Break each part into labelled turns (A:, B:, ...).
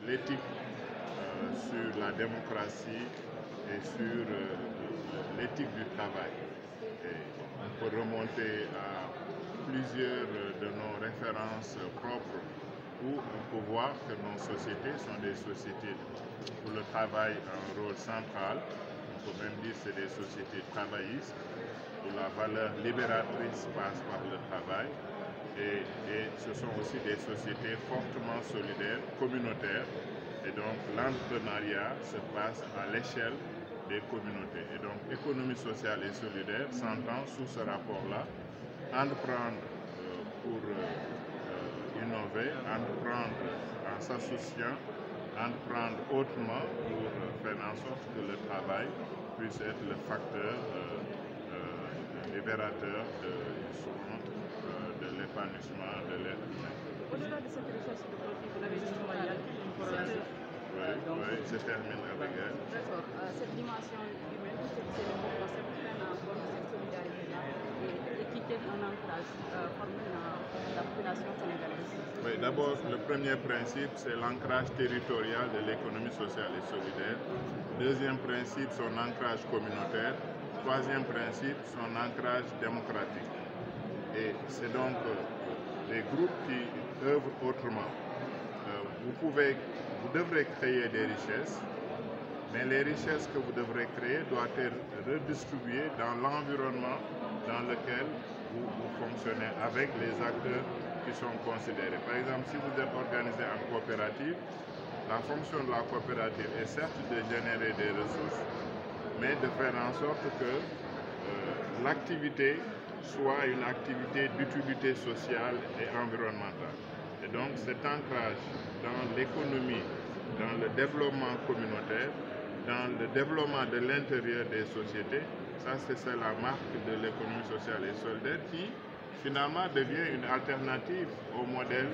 A: l'éthique, sur la démocratie et sur l'éthique du travail. Et on peut remonter à plusieurs de nos références propres où on peut voir que nos sociétés sont des sociétés où le travail a un rôle central. On peut même dire que c'est des sociétés travaillistes où la valeur libératrice passe par le travail. Et ce sont aussi des sociétés fortement solidaires, communautaires. Et donc l'entrepreneuriat se passe à l'échelle des communautés. Et donc économie sociale et solidaire s'entend sous ce rapport-là, entreprendre pour innover, entreprendre en s'associant, entreprendre autrement pour faire en sorte que le travail puisse être le facteur libérateur de l'épanouissement de l'être humain.
B: Au-delà de cette recherche de profit, vous l'avez justement, il y a une corrélation.
A: Oui, je termine avec elle.
B: D'accord. Cette dimension humaine, c'est le bon concept qui prend en compte cette solidarité-là et qui tient un ancrage formé dans la population sénégalaise.
A: Oui, d'abord, le premier principe, c'est l'ancrage territorial de l'économie sociale et solidaire. Deuxième principe, son ancrage communautaire. Troisième principe, son ancrage démocratique. Et c'est donc les groupes qui œuvrent autrement. Vous devrez créer des richesses, mais les richesses que vous devrez créer doivent être redistribuées dans l'environnement dans lequel vous fonctionnez avec les acteurs qui sont considérés. Par exemple, si vous êtes organisé en coopérative, la fonction de la coopérative est certes de générer des ressources, mais de faire en sorte que l'activité soit une activité d'utilité sociale et environnementale. Et donc cet ancrage dans l'économie, dans le développement communautaire, dans le développement de l'intérieur des sociétés, ça c'est la marque de l'économie sociale et solidaire qui finalement devient une alternative au modèle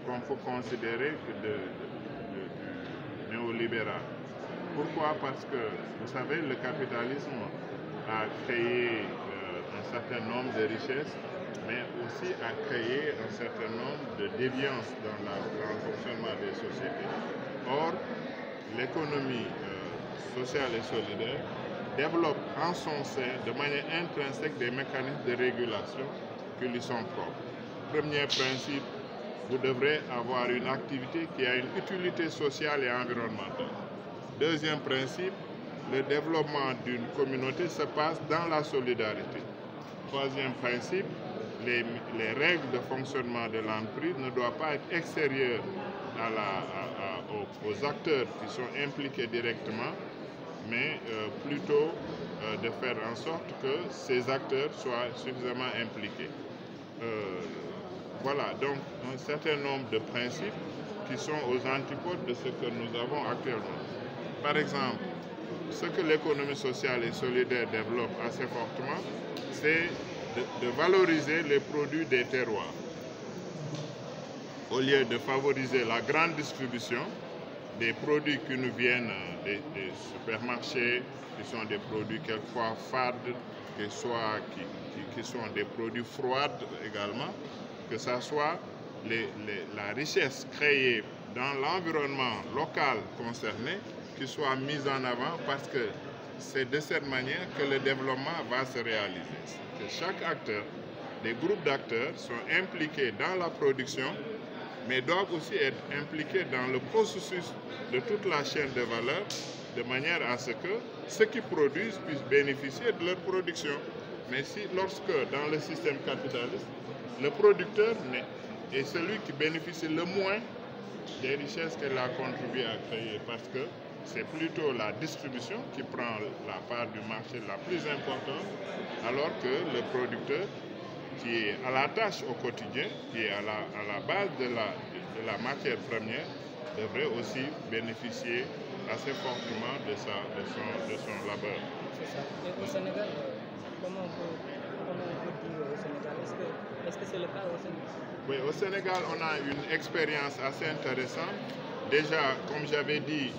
A: qu'on peut considérer du néolibéral. Pourquoi? Parce que, vous savez, le capitalisme a créé un certain nombre de richesses, mais aussi a créé un certain nombre de déviances dans le fonctionnement des sociétés. Or, l'économie sociale et solidaire développe en son sein de manière intrinsèque des mécanismes de régulation qui lui sont propres. Premier principe, vous devrez avoir une activité qui a une utilité sociale et environnementale. Deuxième principe, le développement d'une communauté se passe dans la solidarité. Troisième principe, les règles de fonctionnement de l'entreprise ne doivent pas être extérieures aux acteurs qui sont impliqués directement, mais plutôt de faire en sorte que ces acteurs soient suffisamment impliqués. Voilà donc un certain nombre de principes qui sont aux antipodes de ce que nous avons actuellement. Par exemple, ce que l'économie sociale et solidaire développe assez fortement, c'est de valoriser les produits des terroirs. Au lieu de favoriser la grande distribution des produits qui nous viennent des supermarchés, qui sont des produits quelquefois fades, qui sont des produits froids également, que ce soit la richesse créée dans l'environnement local concerné qui soit mise en avant, parce que c'est de cette manière que le développement va se réaliser. Que chaque acteur, des groupes d'acteurs sont impliqués dans la production, mais doivent aussi être impliqués dans le processus de toute la chaîne de valeur, de manière à ce que ceux qui produisent puissent bénéficier de leur production. Mais lorsque dans le système capitaliste, le producteur est celui qui bénéficie le moins des richesses qu'elle a contribué à créer, parce que c'est plutôt la distribution qui prend la part du marché la plus importante, alors que le producteur, qui est à la tâche au quotidien, qui est à la base de la matière première, devrait aussi bénéficier assez fortement de son labeur.
C: Et au Sénégal, comment on peut dire au Sénégal? Est-ce que c'est le cas au Sénégal?
A: Oui, au Sénégal, on a une expérience assez intéressante. Déjà, comme j'avais dit,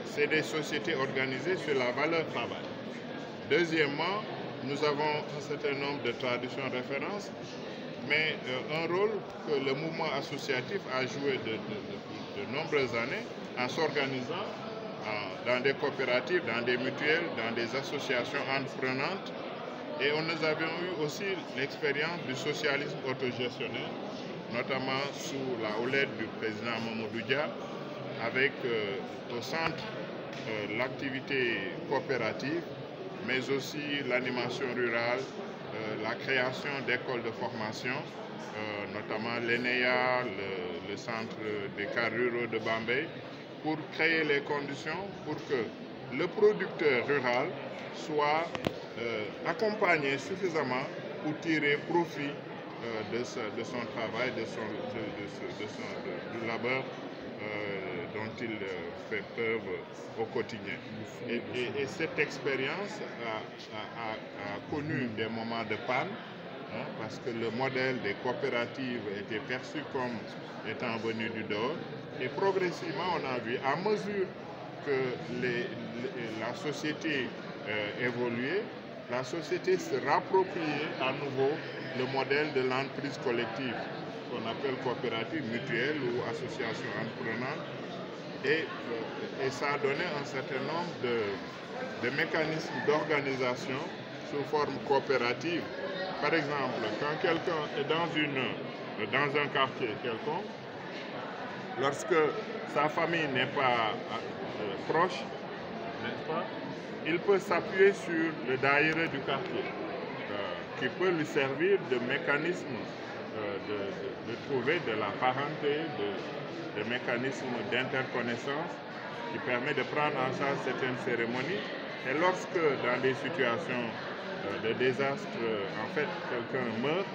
A: c'est des sociétés organisées sur la valeur travail. Deuxièmement, nous avons un certain nombre de traditions références, mais un rôle que le mouvement associatif a joué de nombreuses années en s'organisant dans des coopératives, dans des mutuelles, dans des associations entreprenantes. Et nous avions eu aussi l'expérience du socialisme autogestionnel, notamment sous la houlette du président Mamadou Dia, avec au centre l'activité coopérative, mais aussi l'animation rurale, la création d'écoles de formation, notamment l'ENEA, le centre des cadres ruraux de Bambey, pour créer les conditions pour que le producteur rural soit accompagné suffisamment pour tirer profit de son travail, du labeur dont il fait preuve au quotidien. Et cette expérience a connu des moments de panne, parce que le modèle des coopératives était perçu comme étant venu du dehors. Et progressivement, on a vu, à mesure que la société évoluait, la société se rappropriait à nouveau le modèle de l'entreprise collective, qu'on appelle coopérative, mutuelle ou association entreprenante. Et ça a donné un certain nombre de mécanismes d'organisation sous forme coopérative. Par exemple, quand quelqu'un est dans un quartier quelconque, lorsque sa famille n'est pas proche, n'est-ce pas, il peut s'appuyer sur le daïra du quartier, qui peut lui servir de mécanisme de trouver de la parenté, de mécanismes d'interconnaissance qui permet de prendre en charge certaines cérémonies. Et lorsque, dans des situations de désastre, en fait, quelqu'un meurt,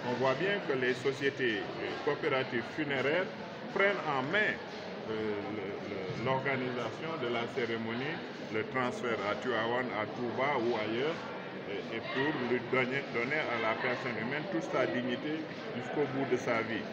A: on voit bien que les sociétés coopératives funéraires prennent en main l'organisation de la cérémonie, le transfert à Tuawan, à Touba ou ailleurs, et pour lui donner à la personne humaine toute sa dignité jusqu'au bout de sa vie.